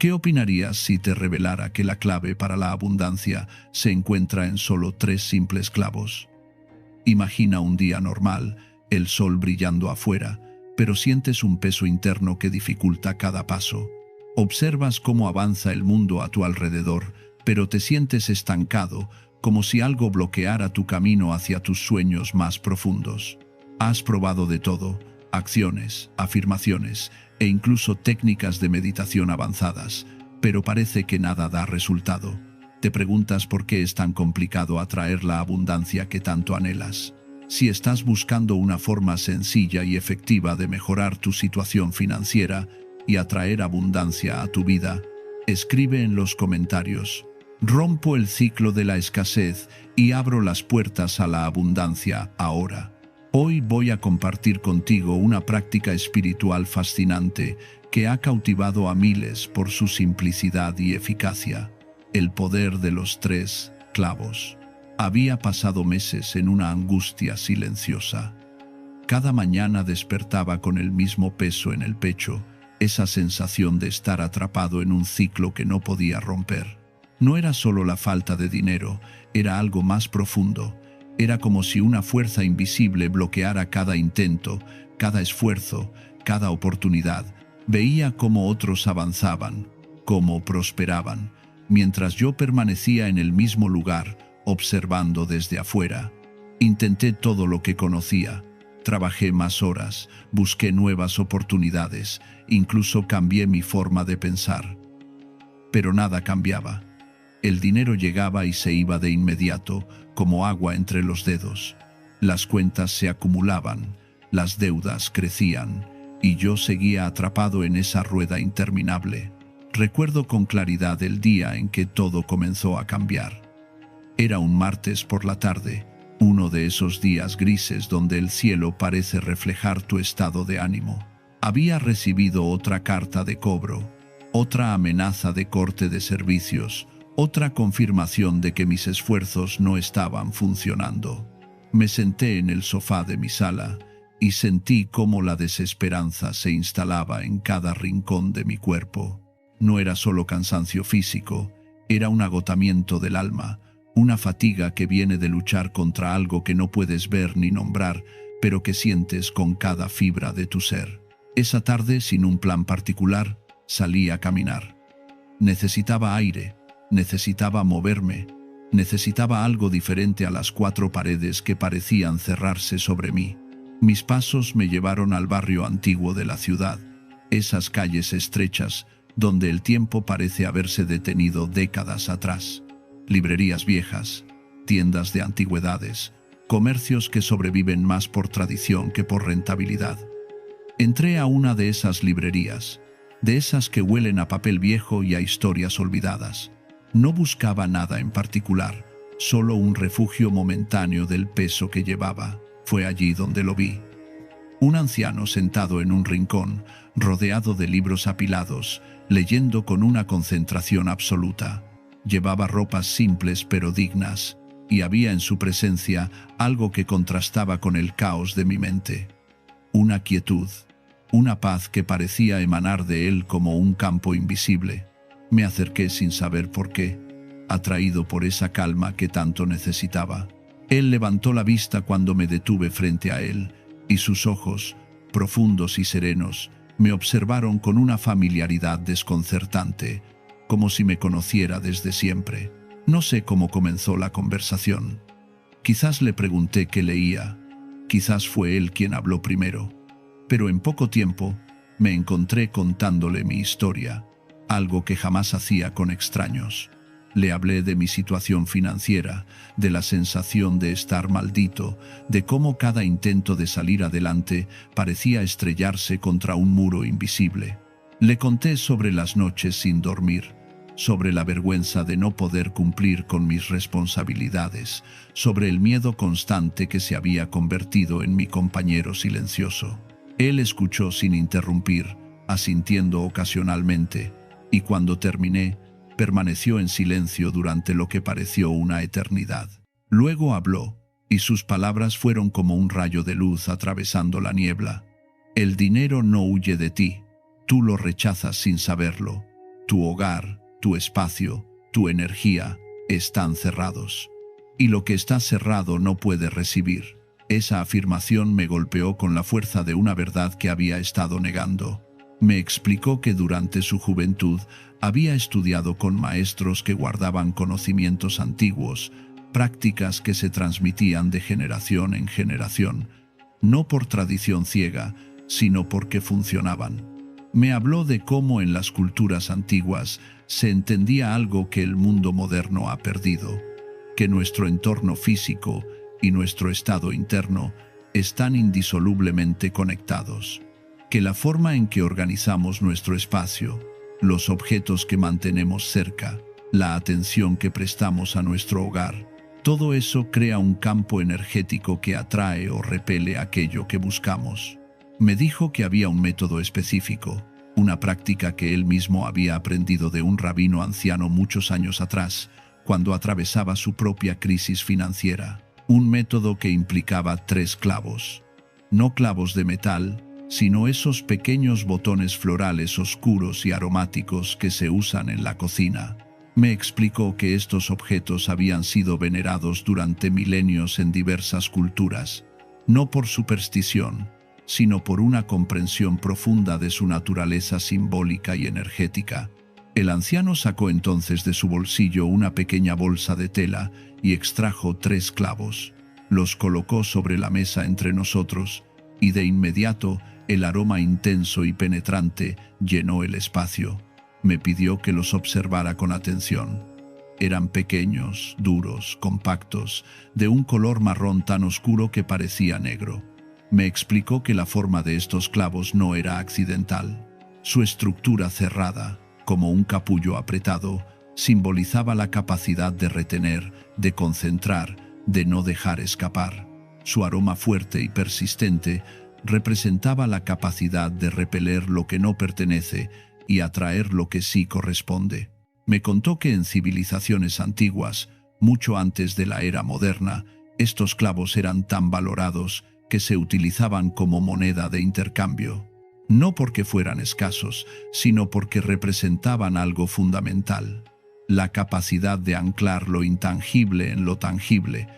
¿Qué opinarías si te revelara que la clave para la abundancia se encuentra en solo 3 simples clavos? Imagina un día normal, el sol brillando afuera, pero sientes un peso interno que dificulta cada paso. Observas cómo avanza el mundo a tu alrededor, pero te sientes estancado, como si algo bloqueara tu camino hacia tus sueños más profundos. Has probado de todo: acciones, afirmaciones e incluso técnicas de meditación avanzadas, pero parece que nada da resultado. Te preguntas por qué es tan complicado atraer la abundancia que tanto anhelas. Si estás buscando una forma sencilla y efectiva de mejorar tu situación financiera y atraer abundancia a tu vida, escribe en los comentarios: rompo el ciclo de la escasez y abro las puertas a la abundancia ahora. Hoy voy a compartir contigo una práctica espiritual fascinante que ha cautivado a miles por su simplicidad y eficacia: el poder de los 3 clavos. Había pasado meses en una angustia silenciosa. Cada mañana despertaba con el mismo peso en el pecho, esa sensación de estar atrapado en un ciclo que no podía romper. No era solo la falta de dinero, era algo más profundo. Era como si una fuerza invisible bloqueara cada intento, cada esfuerzo, cada oportunidad. Veía cómo otros avanzaban, cómo prosperaban, mientras yo permanecía en el mismo lugar, observando desde afuera. Intenté todo lo que conocía. Trabajé más horas, busqué nuevas oportunidades, incluso cambié mi forma de pensar. Pero nada cambiaba. El dinero llegaba y se iba de inmediato, como agua entre los dedos. Las cuentas se acumulaban, las deudas crecían, y yo seguía atrapado en esa rueda interminable. Recuerdo con claridad el día en que todo comenzó a cambiar. Era un martes por la tarde, uno de esos días grises donde el cielo parece reflejar tu estado de ánimo. Había recibido otra carta de cobro, otra amenaza de corte de servicios, otra confirmación de que mis esfuerzos no estaban funcionando. Me senté en el sofá de mi sala y sentí cómo la desesperanza se instalaba en cada rincón de mi cuerpo. No era solo cansancio físico, era un agotamiento del alma, una fatiga que viene de luchar contra algo que no puedes ver ni nombrar, pero que sientes con cada fibra de tu ser. Esa tarde, sin un plan particular, salí a caminar. Necesitaba aire, necesitaba moverme, necesitaba algo diferente a las 4 paredes que parecían cerrarse sobre mí. Mis pasos me llevaron al barrio antiguo de la ciudad, esas calles estrechas donde el tiempo parece haberse detenido décadas atrás. Librerías viejas, tiendas de antigüedades, comercios que sobreviven más por tradición que por rentabilidad. Entré a una de esas librerías, de esas que huelen a papel viejo y a historias olvidadas. No buscaba nada en particular, solo un refugio momentáneo del peso que llevaba. Fue allí donde lo vi. Un anciano sentado en un rincón, rodeado de libros apilados, leyendo con una concentración absoluta. Llevaba ropas simples pero dignas, y había en su presencia algo que contrastaba con el caos de mi mente. Una quietud, una paz que parecía emanar de él como un campo invisible. Me acerqué sin saber por qué, atraído por esa calma que tanto necesitaba. Él levantó la vista cuando me detuve frente a él, y sus ojos, profundos y serenos, me observaron con una familiaridad desconcertante, como si me conociera desde siempre. No sé cómo comenzó la conversación. Quizás le pregunté qué leía, quizás fue él quien habló primero, pero en poco tiempo me encontré contándole mi historia, algo que jamás hacía con extraños. Le hablé de mi situación financiera, de la sensación de estar maldito, de cómo cada intento de salir adelante parecía estrellarse contra un muro invisible. Le conté sobre las noches sin dormir, sobre la vergüenza de no poder cumplir con mis responsabilidades, sobre el miedo constante que se había convertido en mi compañero silencioso. Él escuchó sin interrumpir, asintiendo ocasionalmente, y cuando terminé, permaneció en silencio durante lo que pareció una eternidad. Luego habló, y sus palabras fueron como un rayo de luz atravesando la niebla. El dinero no huye de ti, tú lo rechazas sin saberlo. Tu hogar, tu espacio, tu energía están cerrados. Y lo que está cerrado no puede recibir. Esa afirmación me golpeó con la fuerza de una verdad que había estado negando. Me explicó que durante su juventud había estudiado con maestros que guardaban conocimientos antiguos, prácticas que se transmitían de generación en generación, no por tradición ciega, sino porque funcionaban. Me habló de cómo en las culturas antiguas se entendía algo que el mundo moderno ha perdido, que nuestro entorno físico y nuestro estado interno están indisolublemente conectados, que la forma en que organizamos nuestro espacio, los objetos que mantenemos cerca, la atención que prestamos a nuestro hogar, todo eso crea un campo energético que atrae o repele aquello que buscamos. Me dijo que había un método específico, una práctica que él mismo había aprendido de un rabino anciano muchos años atrás, cuando atravesaba su propia crisis financiera. Un método que implicaba 3 clavos. No clavos de metal, sino esos pequeños botones florales oscuros y aromáticos que se usan en la cocina. Me explicó que estos objetos habían sido venerados durante milenios en diversas culturas, no por superstición, sino por una comprensión profunda de su naturaleza simbólica y energética. El anciano sacó entonces de su bolsillo una pequeña bolsa de tela y extrajo 3 clavos. Los colocó sobre la mesa entre nosotros, y de inmediato el aroma intenso y penetrante llenó el espacio. Me pidió que los observara con atención. Eran pequeños, duros, compactos, de un color marrón tan oscuro que parecía negro. Me explicó que la forma de estos clavos no era accidental. Su estructura cerrada, como un capullo apretado, simbolizaba la capacidad de retener, de concentrar, de no dejar escapar. Su aroma fuerte y persistente representaba la capacidad de repeler lo que no pertenece y atraer lo que sí corresponde. Me contó que en civilizaciones antiguas, mucho antes de la era moderna, estos clavos eran tan valorados que se utilizaban como moneda de intercambio. No porque fueran escasos, sino porque representaban algo fundamental: la capacidad de anclar lo intangible en lo tangible,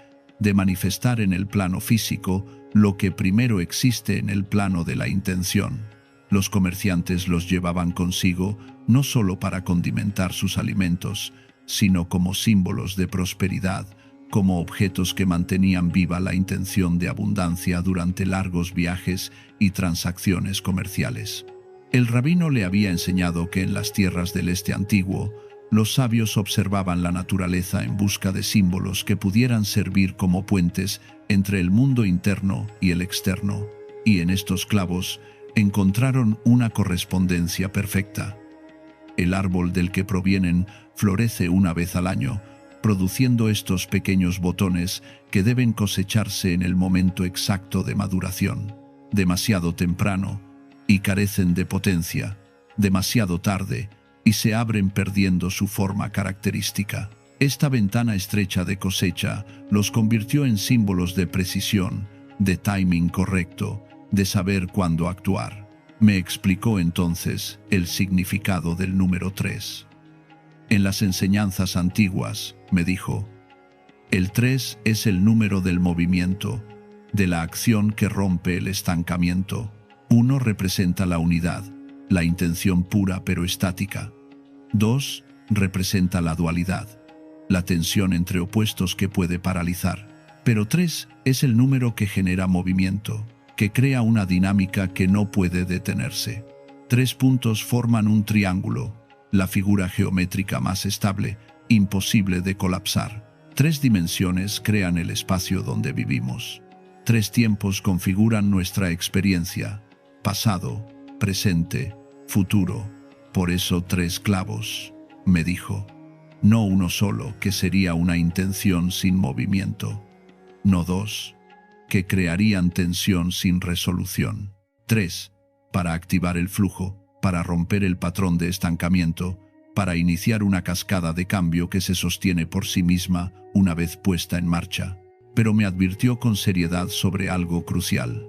de manifestar en el plano físico lo que primero existe en el plano de la intención. Los comerciantes los llevaban consigo no solo para condimentar sus alimentos, sino como símbolos de prosperidad, como objetos que mantenían viva la intención de abundancia durante largos viajes y transacciones comerciales. El rabino le había enseñado que en las tierras del este antiguo, los sabios observaban la naturaleza en busca de símbolos que pudieran servir como puentes entre el mundo interno y el externo, y en estos clavos encontraron una correspondencia perfecta. El árbol del que provienen florece una vez al año, produciendo estos pequeños botones que deben cosecharse en el momento exacto de maduración. Demasiado temprano, y carecen de potencia; demasiado tarde, y se abren perdiendo su forma característica. Esta ventana estrecha de cosecha los convirtió en símbolos de precisión, de timing correcto, de saber cuándo actuar. Me explicó entonces el significado del número 3. En las enseñanzas antiguas, me dijo, el 3 es el número del movimiento, de la acción que rompe el estancamiento. 1 representa la unidad, la intención pura pero estática. 2 representa la dualidad, la tensión entre opuestos que puede paralizar. Pero 3 es el número que genera movimiento, que crea una dinámica que no puede detenerse. 3 puntos forman un triángulo, la figura geométrica más estable, imposible de colapsar. 3 dimensiones crean el espacio donde vivimos. 3 tiempos configuran nuestra experiencia: pasado, presente, futuro. Por eso 3 clavos, me dijo. No uno solo, que sería una intención sin movimiento. No 2, que crearían tensión sin resolución. 3, para activar el flujo, para romper el patrón de estancamiento, para iniciar una cascada de cambio que se sostiene por sí misma una vez puesta en marcha. Pero me advirtió con seriedad sobre algo crucial.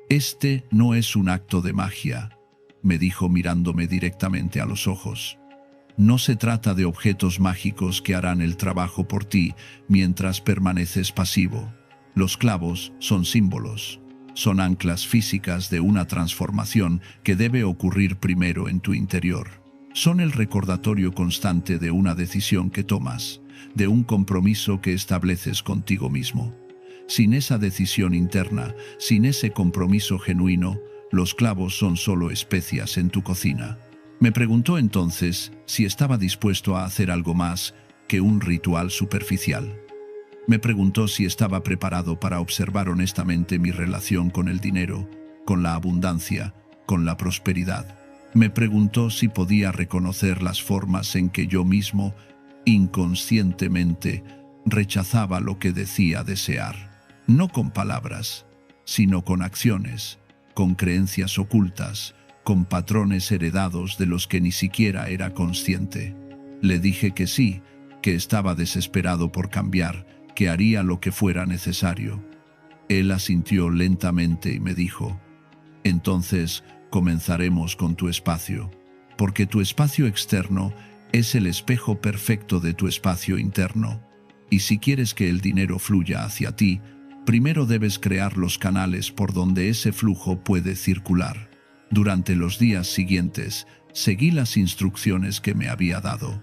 Este no es un acto de magia, me dijo mirándome directamente a los ojos. No se trata de objetos mágicos que harán el trabajo por ti mientras permaneces pasivo. Los clavos son símbolos. Son anclas físicas de una transformación que debe ocurrir primero en tu interior. Son el recordatorio constante de una decisión que tomas, de un compromiso que estableces contigo mismo. Sin esa decisión interna, sin ese compromiso genuino, los clavos son solo especias en tu cocina. Me preguntó entonces si estaba dispuesto a hacer algo más que un ritual superficial. Me preguntó si estaba preparado para observar honestamente mi relación con el dinero, con la abundancia, con la prosperidad. Me preguntó si podía reconocer las formas en que yo mismo, inconscientemente, rechazaba lo que decía desear. No con palabras, sino con acciones, con creencias ocultas, con patrones heredados de los que ni siquiera era consciente. Le dije que sí, que estaba desesperado por cambiar, que haría lo que fuera necesario. Él asintió lentamente y me dijo: entonces comenzaremos con tu espacio, porque tu espacio externo es el espejo perfecto de tu espacio interno. Y si quieres que el dinero fluya hacia ti, primero debes crear los canales por donde ese flujo puede circular. Durante los días siguientes, seguí las instrucciones que me había dado.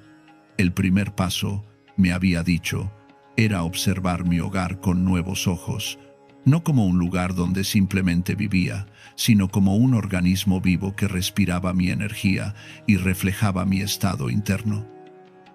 El primer paso, me había dicho, era observar mi hogar con nuevos ojos, no como un lugar donde simplemente vivía, sino como un organismo vivo que respiraba mi energía y reflejaba mi estado interno.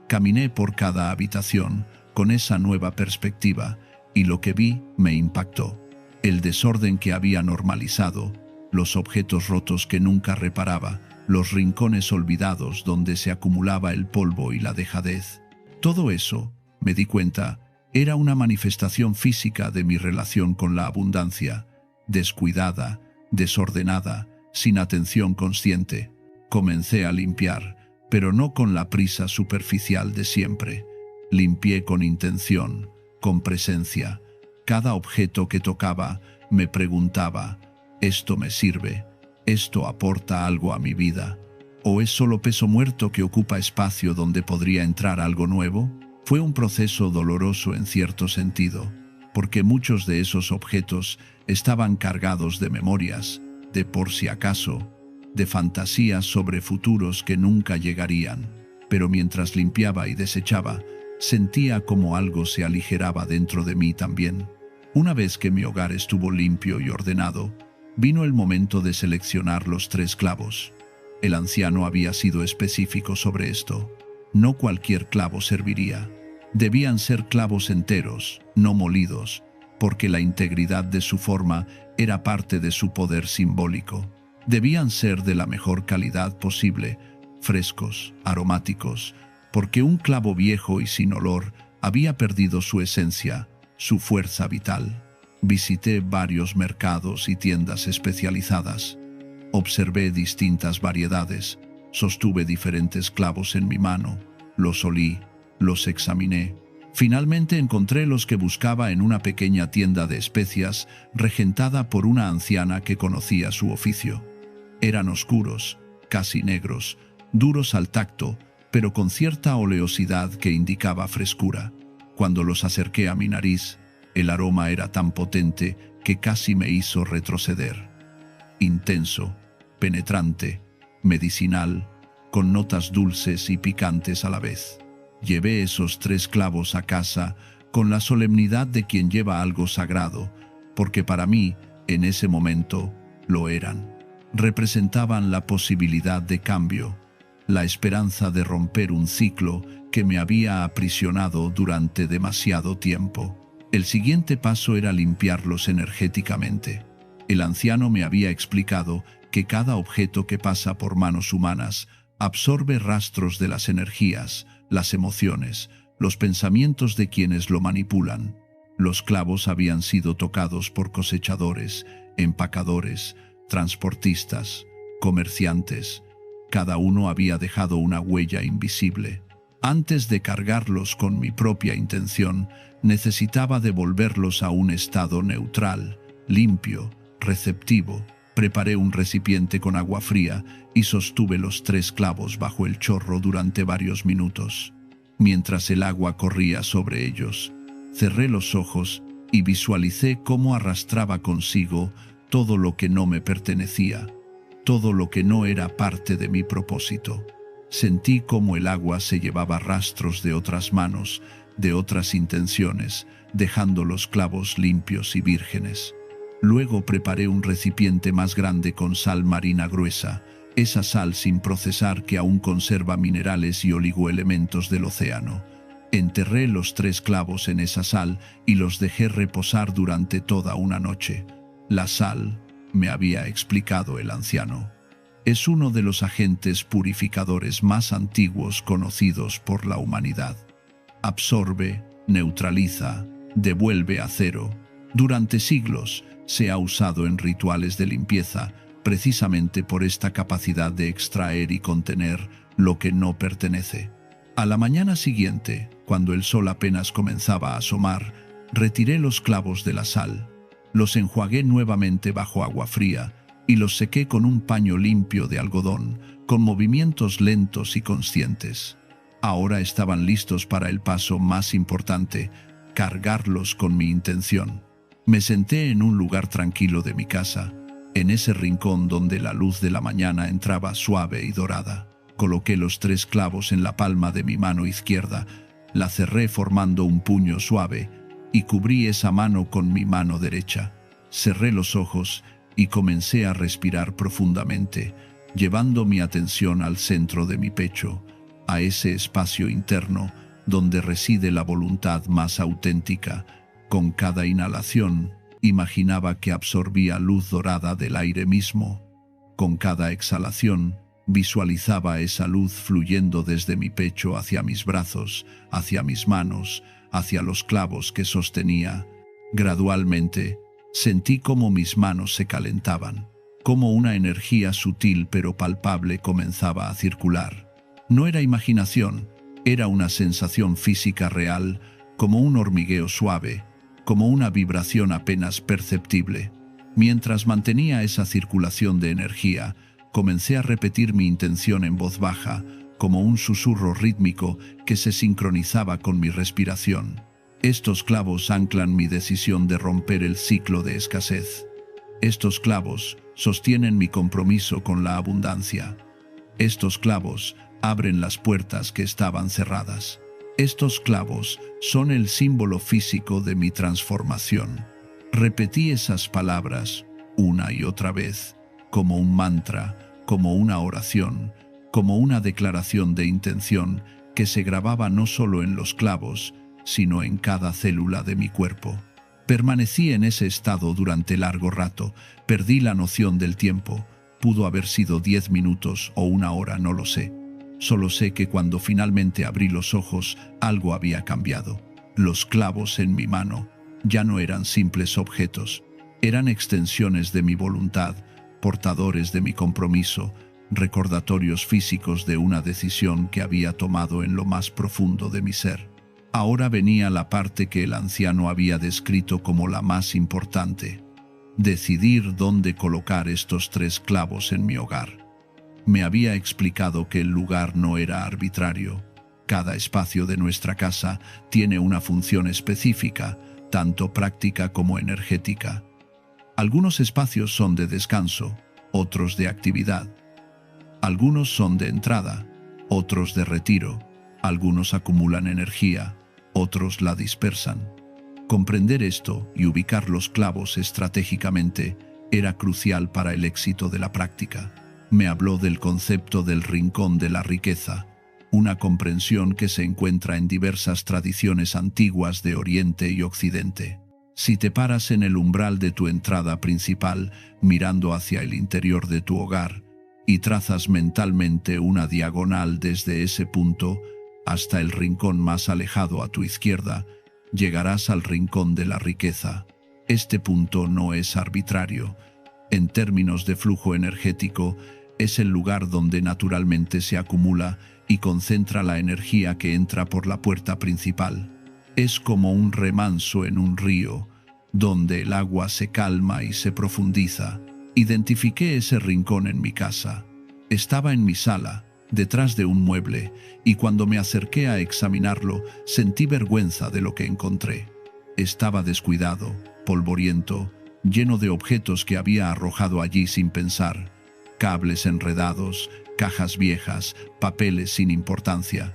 Caminé por cada habitación con esa nueva perspectiva y lo que vi me impactó. El desorden que había normalizado, los objetos rotos que nunca reparaba, los rincones olvidados donde se acumulaba el polvo y la dejadez. Todo eso, me di cuenta, era una manifestación física de mi relación con la abundancia, descuidada, desordenada, sin atención consciente. Comencé a limpiar, pero no con la prisa superficial de siempre. Limpié con intención, con presencia. Cada objeto que tocaba me preguntaba: ¿esto me sirve? ¿Esto aporta algo a mi vida? ¿O es solo peso muerto que ocupa espacio donde podría entrar algo nuevo? Fue un proceso doloroso en cierto sentido, porque muchos de esos objetos estaban cargados de memorias, de por si acaso, de fantasías sobre futuros que nunca llegarían. Pero mientras limpiaba y desechaba, sentía como algo se aligeraba dentro de mí también. Una vez que mi hogar estuvo limpio y ordenado, vino el momento de seleccionar los 3 clavos. El anciano había sido específico sobre esto. No cualquier clavo serviría. Debían ser clavos enteros, no molidos, porque la integridad de su forma era parte de su poder simbólico. Debían ser de la mejor calidad posible, frescos, aromáticos, porque un clavo viejo y sin olor había perdido su esencia, su fuerza vital. Visité varios mercados y tiendas especializadas. Observé distintas variedades, sostuve diferentes clavos en mi mano, los olí, los examiné. Finalmente encontré los que buscaba en una pequeña tienda de especias regentada por una anciana que conocía su oficio. Eran oscuros, casi negros, duros al tacto, pero con cierta oleosidad que indicaba frescura. Cuando los acerqué a mi nariz, el aroma era tan potente que casi me hizo retroceder. Intenso, penetrante, medicinal, con notas dulces y picantes a la vez. Llevé esos 3 clavos a casa con la solemnidad de quien lleva algo sagrado, porque para mí, en ese momento, lo eran. Representaban la posibilidad de cambio, la esperanza de romper un ciclo que me había aprisionado durante demasiado tiempo. El siguiente paso era limpiarlos energéticamente. El anciano me había explicado que cada objeto que pasa por manos humanas absorbe rastros de las energías, las emociones, los pensamientos de quienes lo manipulan. Los clavos habían sido tocados por cosechadores, empacadores, transportistas, comerciantes. Cada uno había dejado una huella invisible. Antes de cargarlos con mi propia intención, necesitaba devolverlos a un estado neutral, limpio, receptivo, Preparé un recipiente con agua fría y sostuve los 3 clavos bajo el chorro durante varios minutos. Mientras el agua corría sobre ellos, cerré los ojos y visualicé cómo arrastraba consigo todo lo que no me pertenecía, todo lo que no era parte de mi propósito. Sentí cómo el agua se llevaba rastros de otras manos, de otras intenciones, dejando los clavos limpios y vírgenes. Luego preparé un recipiente más grande con sal marina gruesa, esa sal sin procesar que aún conserva minerales y oligoelementos del océano. Enterré los 3 clavos en esa sal y los dejé reposar durante toda una noche. La sal, me había explicado el anciano, es uno de los agentes purificadores más antiguos conocidos por la humanidad. Absorbe, neutraliza, devuelve a cero. Durante siglos se ha usado en rituales de limpieza, precisamente por esta capacidad de extraer y contener lo que no pertenece. A la mañana siguiente, cuando el sol apenas comenzaba a asomar, retiré los clavos de la sal, los enjuagué nuevamente bajo agua fría y los sequé con un paño limpio de algodón, con movimientos lentos y conscientes. Ahora estaban listos para el paso más importante, cargarlos con mi intención. Me senté en un lugar tranquilo de mi casa, en ese rincón donde la luz de la mañana entraba suave y dorada. Coloqué los 3 clavos en la palma de mi mano izquierda, la cerré formando un puño suave y cubrí esa mano con mi mano derecha. Cerré los ojos y comencé a respirar profundamente, llevando mi atención al centro de mi pecho, a ese espacio interno donde reside la voluntad más auténtica. Con cada inhalación, imaginaba que absorbía luz dorada del aire mismo. Con cada exhalación, visualizaba esa luz fluyendo desde mi pecho hacia mis brazos, hacia mis manos, hacia los clavos que sostenía. Gradualmente, sentí cómo mis manos se calentaban, cómo una energía sutil pero palpable comenzaba a circular. No era imaginación, era una sensación física real, como un hormigueo suave, como una vibración apenas perceptible. Mientras mantenía esa circulación de energía, comencé a repetir mi intención en voz baja, como un susurro rítmico que se sincronizaba con mi respiración. Estos clavos anclan mi decisión de romper el ciclo de escasez. Estos clavos sostienen mi compromiso con la abundancia. Estos clavos abren las puertas que estaban cerradas. Estos clavos son el símbolo físico de mi transformación. Repetí esas palabras una y otra vez, como un mantra, como una oración, como una declaración de intención que se grababa no solo en los clavos, sino en cada célula de mi cuerpo. Permanecí en ese estado durante largo rato, perdí la noción del tiempo. Pudo haber sido 10 minutos o 1 hora, no lo sé. Solo sé que cuando finalmente abrí los ojos, algo había cambiado. Los clavos en mi mano ya no eran simples objetos, eran extensiones de mi voluntad, portadores de mi compromiso, recordatorios físicos de una decisión que había tomado en lo más profundo de mi ser. Ahora venía la parte que el anciano había descrito como la más importante: decidir dónde colocar estos 3 clavos en mi hogar. Me había explicado que el lugar no era arbitrario. Cada espacio de nuestra casa tiene una función específica, tanto práctica como energética. Algunos espacios son de descanso, otros de actividad. Algunos son de entrada, otros de retiro. Algunos acumulan energía, otros la dispersan. Comprender esto y ubicar los clavos estratégicamente era crucial para el éxito de la práctica. Me habló del concepto del rincón de la riqueza, una comprensión que se encuentra en diversas tradiciones antiguas de Oriente y Occidente. Si te paras en el umbral de tu entrada principal, mirando hacia el interior de tu hogar, y trazas mentalmente una diagonal desde ese punto hasta el rincón más alejado a tu izquierda, llegarás al rincón de la riqueza. Este punto no es arbitrario. En términos de flujo energético, es el lugar donde naturalmente se acumula y concentra la energía que entra por la puerta principal. Es como un remanso en un río, donde el agua se calma y se profundiza, Identifiqué ese rincón en mi casa. Estaba en mi sala, detrás de un mueble, y cuando me acerqué a examinarlo, sentí vergüenza de lo que encontré. Estaba descuidado, polvoriento, lleno de objetos que había arrojado allí sin pensar. Cables enredados, cajas viejas, papeles sin importancia.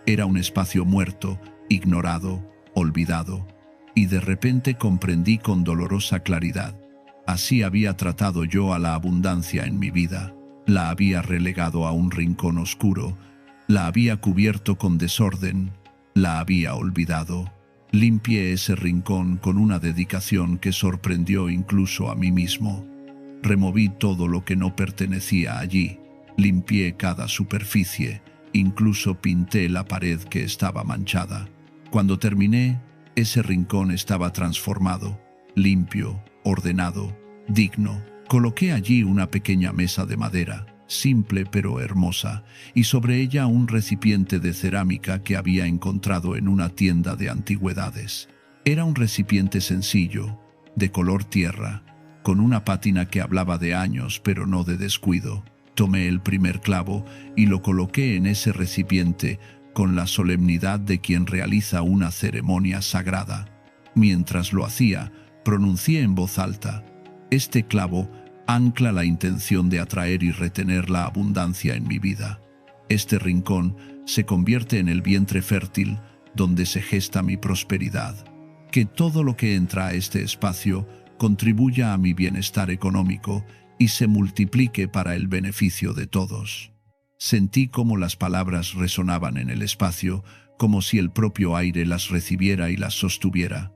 Era un espacio muerto, ignorado, olvidado. Y de repente comprendí con dolorosa claridad. Así había tratado yo a la abundancia en mi vida. La había relegado a un rincón oscuro, la había cubierto con desorden, la había olvidado. Limpié ese rincón con una dedicación que sorprendió incluso a mí mismo. Removí todo lo que no pertenecía allí, limpié cada superficie, incluso pinté la pared que estaba manchada. Cuando terminé, ese rincón estaba transformado, limpio, ordenado, digno. Coloqué allí una pequeña mesa de madera, simple pero hermosa, y sobre ella un recipiente de cerámica que había encontrado en una tienda de antigüedades. Era un recipiente sencillo, de color tierra, con una pátina que hablaba de años pero no de descuido. Tomé el primer clavo y lo coloqué en ese recipiente con la solemnidad de quien realiza una ceremonia sagrada. Mientras lo hacía, pronuncié en voz alta: este clavo ancla la intención de atraer y retener la abundancia en mi vida. Este rincón se convierte en el vientre fértil donde se gesta mi prosperidad. Que todo lo que entra a este espacio contribuya a mi bienestar económico y se multiplique para el beneficio de todos. Sentí cómo las palabras resonaban en el espacio, como si el propio aire las recibiera y las sostuviera.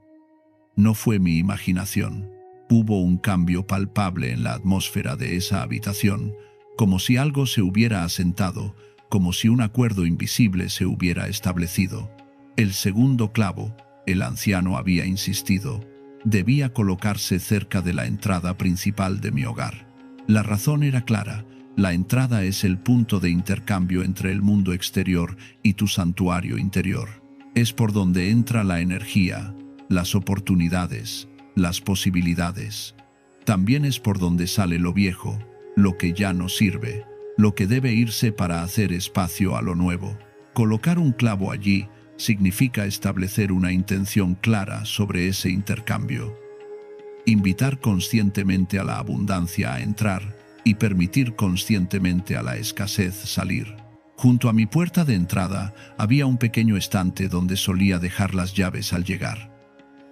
No fue mi imaginación. Hubo un cambio palpable en la atmósfera de esa habitación, como si algo se hubiera asentado, como si un acuerdo invisible se hubiera establecido. El segundo clavo, el anciano había insistido, debía colocarse cerca de la entrada principal de mi hogar. La razón era clara: la entrada es el punto de intercambio entre el mundo exterior y tu santuario interior. Es por donde entra la energía, las oportunidades, las posibilidades. También es por donde sale lo viejo, lo que ya no sirve, lo que debe irse para hacer espacio a lo nuevo. Colocar un clavo allí significa establecer una intención clara sobre ese intercambio. Invitar conscientemente a la abundancia a entrar y permitir conscientemente a la escasez salir. Junto a mi puerta de entrada había un pequeño estante donde solía dejar las llaves al llegar.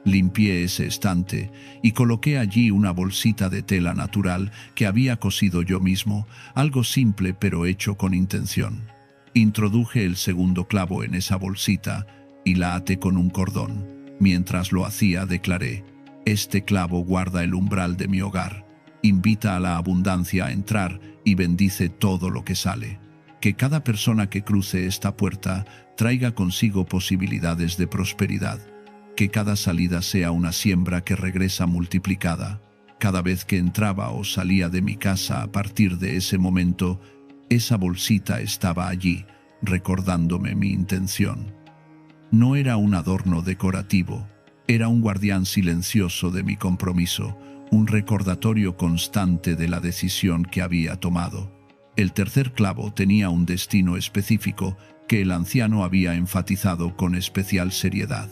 Limpié ese estante y coloqué allí una bolsita de tela natural que había cosido yo mismo, algo simple pero hecho con intención. Introduje el segundo clavo en esa bolsita y la até con un cordón. Mientras lo hacía, declaré: este clavo guarda el umbral de mi hogar, invita a la abundancia a entrar y bendice todo lo que sale. Que cada persona que cruce esta puerta traiga consigo posibilidades de prosperidad. Que cada salida sea una siembra que regresa multiplicada. Cada vez que entraba o salía de mi casa a partir de ese momento, esa bolsita estaba allí, recordándome mi intención. No era un adorno decorativo, era un guardián silencioso de mi compromiso, un recordatorio constante de la decisión que había tomado. El tercer clavo tenía un destino específico que el anciano había enfatizado con especial seriedad.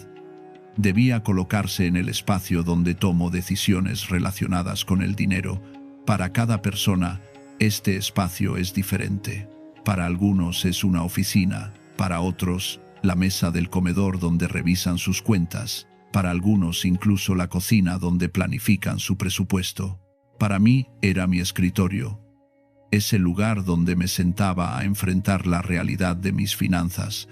Debía colocarse en el espacio donde tomo decisiones relacionadas con el dinero. Para cada persona, este espacio es diferente. Para algunos es una oficina, para otros, la mesa del comedor donde revisan sus cuentas, para algunos incluso la cocina donde planifican su presupuesto. Para mí era mi escritorio, ese lugar donde me sentaba a enfrentar la realidad de mis finanzas,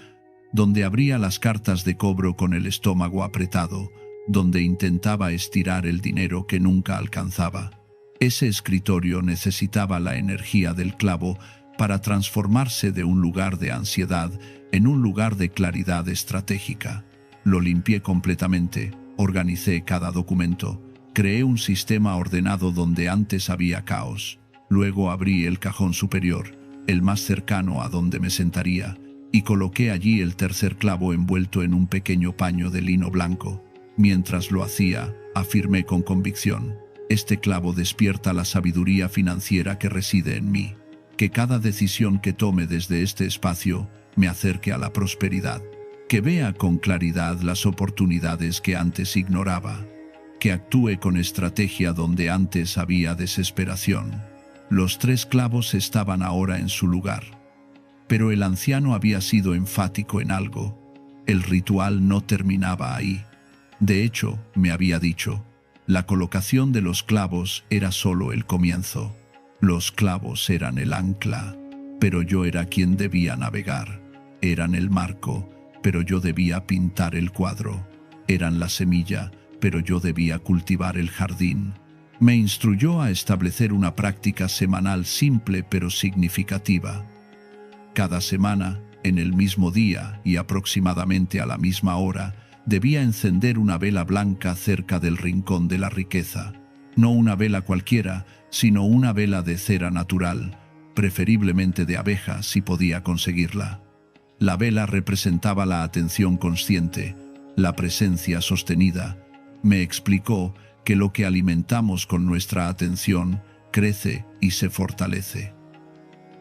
donde abría las cartas de cobro con el estómago apretado, donde intentaba estirar el dinero que nunca alcanzaba. Ese escritorio necesitaba la energía del clavo para transformarse de un lugar de ansiedad en un lugar de claridad estratégica. Lo limpié completamente, organicé cada documento, creé un sistema ordenado donde antes había caos. Luego abrí el cajón superior, el más cercano a donde me sentaría, y coloqué allí el tercer clavo envuelto en un pequeño paño de lino blanco. Mientras lo hacía, afirmé con convicción: Este clavo despierta la sabiduría financiera que reside en mí. Que cada decisión que tome desde este espacio me acerque a la prosperidad. Que vea con claridad las oportunidades que antes ignoraba. Que actúe con estrategia donde antes había desesperación. Los 3 clavos estaban ahora en su lugar. Pero el anciano había sido enfático en algo. El ritual no terminaba ahí. De hecho, me había dicho, la colocación de los clavos era solo el comienzo. Los clavos eran el ancla, pero yo era quien debía navegar. Eran el marco, pero yo debía pintar el cuadro. Eran la semilla, pero yo debía cultivar el jardín. Me instruyó a establecer una práctica semanal simple pero significativa. Cada semana, en el mismo día y aproximadamente a la misma hora, debía encender una vela blanca cerca del rincón de la riqueza. No una vela cualquiera, sino una vela de cera natural, preferiblemente de abeja si podía conseguirla. La vela representaba la atención consciente, la presencia sostenida. Me explicó que lo que alimentamos con nuestra atención crece y se fortalece.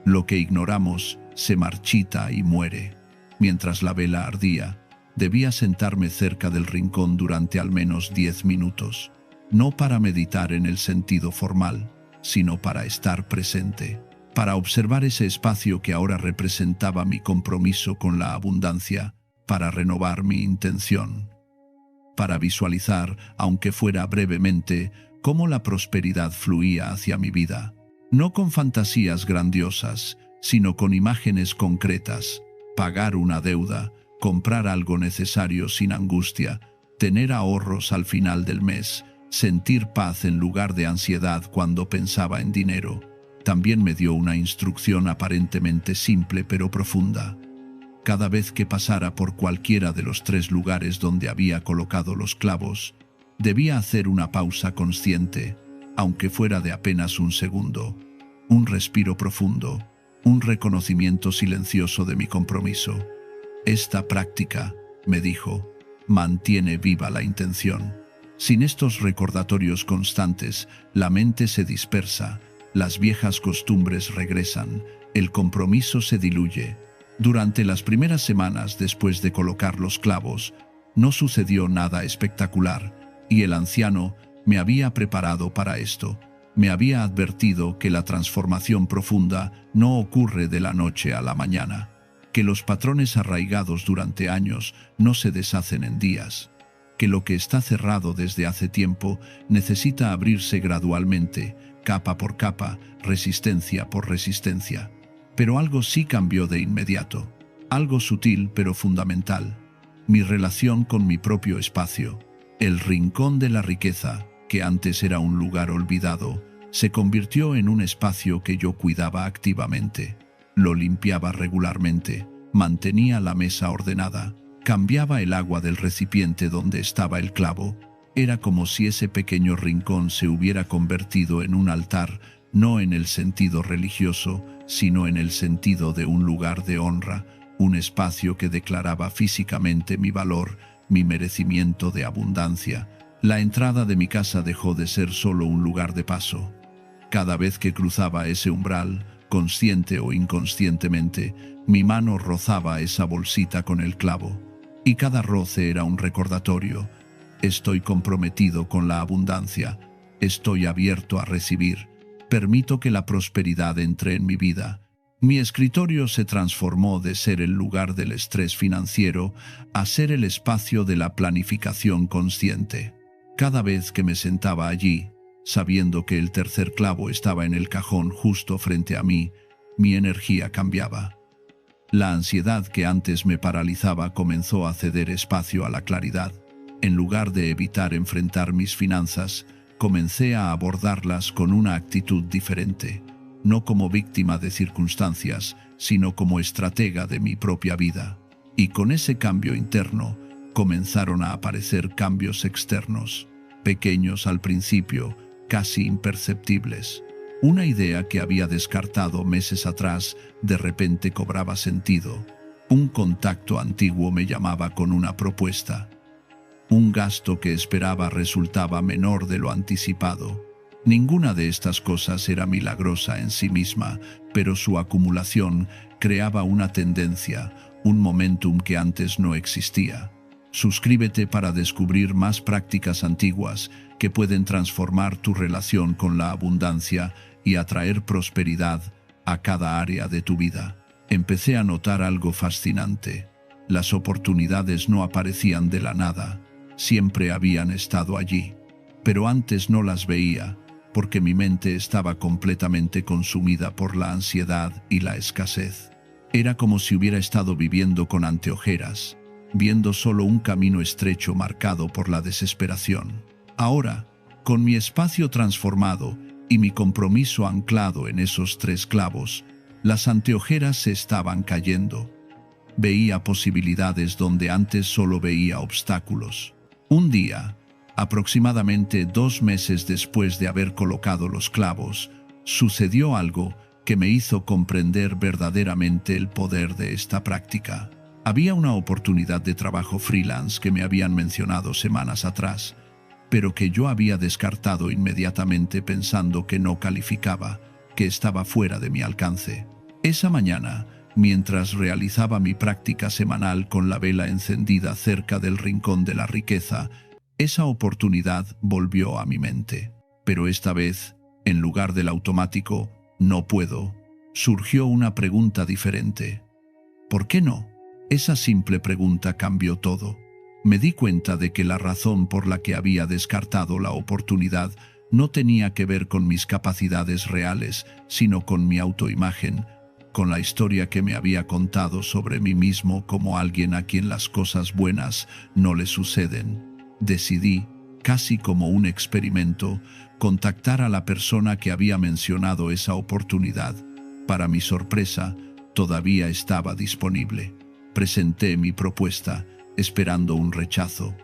Lo que ignoramos se marchita y muere. Mientras la vela ardía, debía sentarme cerca del rincón durante al menos 10 minutos, no para meditar en el sentido formal, sino para estar presente, para observar ese espacio que ahora representaba mi compromiso con la abundancia, para renovar mi intención, para visualizar, aunque fuera brevemente, cómo la prosperidad fluía hacia mi vida, no con fantasías grandiosas, sino con imágenes concretas, pagar una deuda, comprar algo necesario sin angustia, tener ahorros al final del mes, sentir paz en lugar de ansiedad cuando pensaba en dinero. También me dio una instrucción aparentemente simple pero profunda. Cada vez que pasara por cualquiera de los 3 lugares donde había colocado los clavos, debía hacer una pausa consciente, aunque fuera de apenas un segundo, un respiro profundo, un reconocimiento silencioso de mi compromiso. Esta práctica, me dijo, mantiene viva la intención. Sin estos recordatorios constantes, la mente se dispersa, las viejas costumbres regresan, el compromiso se diluye. Durante las primeras semanas después de colocar los clavos, no sucedió nada espectacular, y el anciano me había preparado para esto. Me había advertido que la transformación profunda no ocurre de la noche a la mañana, que los patrones arraigados durante años no se deshacen en días, que lo que está cerrado desde hace tiempo necesita abrirse gradualmente, capa por capa, resistencia por resistencia. Pero algo sí cambió de inmediato, algo sutil pero fundamental: mi relación con mi propio espacio. El rincón de la riqueza, que antes era un lugar olvidado, se convirtió en un espacio que yo cuidaba activamente. Lo limpiaba regularmente, mantenía la mesa ordenada, cambiaba el agua del recipiente donde estaba el clavo. Era como si ese pequeño rincón se hubiera convertido en un altar, no en el sentido religioso, sino en el sentido de un lugar de honra, un espacio que declaraba físicamente mi valor, mi merecimiento de abundancia. La entrada de mi casa dejó de ser solo un lugar de paso. Cada vez que cruzaba ese umbral, consciente o inconscientemente, mi mano rozaba esa bolsita con el clavo. Y cada roce era un recordatorio: estoy comprometido con la abundancia, estoy abierto a recibir, permito que la prosperidad entre en mi vida. Mi escritorio se transformó de ser el lugar del estrés financiero a ser el espacio de la planificación consciente. Cada vez que me sentaba allí, sabiendo que el tercer clavo estaba en el cajón justo frente a mí, mi energía cambiaba. La ansiedad que antes me paralizaba comenzó a ceder espacio a la claridad. En lugar de evitar enfrentar mis finanzas, comencé a abordarlas con una actitud diferente, no como víctima de circunstancias, sino como estratega de mi propia vida. Y con ese cambio interno, comenzaron a aparecer cambios externos, pequeños al principio, casi imperceptibles. Una idea que había descartado meses atrás de repente cobraba sentido. Un contacto antiguo me llamaba con una propuesta. Un gasto que esperaba resultaba menor de lo anticipado. Ninguna de estas cosas era milagrosa en sí misma, pero su acumulación creaba una tendencia, un momentum que antes no existía. Suscríbete para descubrir más prácticas antiguas que pueden transformar tu relación con la abundancia y atraer prosperidad a cada área de tu vida. Empecé a notar algo fascinante. Las oportunidades no aparecían de la nada, siempre habían estado allí, pero antes no las veía, porque mi mente estaba completamente consumida por la ansiedad y la escasez. Era como si hubiera estado viviendo con anteojeras, viendo solo un camino estrecho marcado por la desesperación. Ahora, con mi espacio transformado y mi compromiso anclado en esos 3 clavos, las anteojeras se estaban cayendo. Veía posibilidades donde antes solo veía obstáculos. Un día, aproximadamente 2 meses después de haber colocado los clavos, sucedió algo que me hizo comprender verdaderamente el poder de esta práctica. Había una oportunidad de trabajo freelance que me habían mencionado semanas atrás, pero que yo había descartado inmediatamente pensando que no calificaba, que estaba fuera de mi alcance. Esa mañana, mientras realizaba mi práctica semanal con la vela encendida cerca del rincón de la riqueza, esa oportunidad volvió a mi mente. Pero esta vez, en lugar del automático, no puedo, surgió una pregunta diferente. ¿Por qué no? Esa simple pregunta cambió todo. Me di cuenta de que la razón por la que había descartado la oportunidad no tenía que ver con mis capacidades reales, sino con mi autoimagen, con la historia que me había contado sobre mí mismo como alguien a quien las cosas buenas no le suceden. Decidí, casi como un experimento, contactar a la persona que había mencionado esa oportunidad. Para mi sorpresa, todavía estaba disponible. Presenté mi propuesta, esperando un rechazo.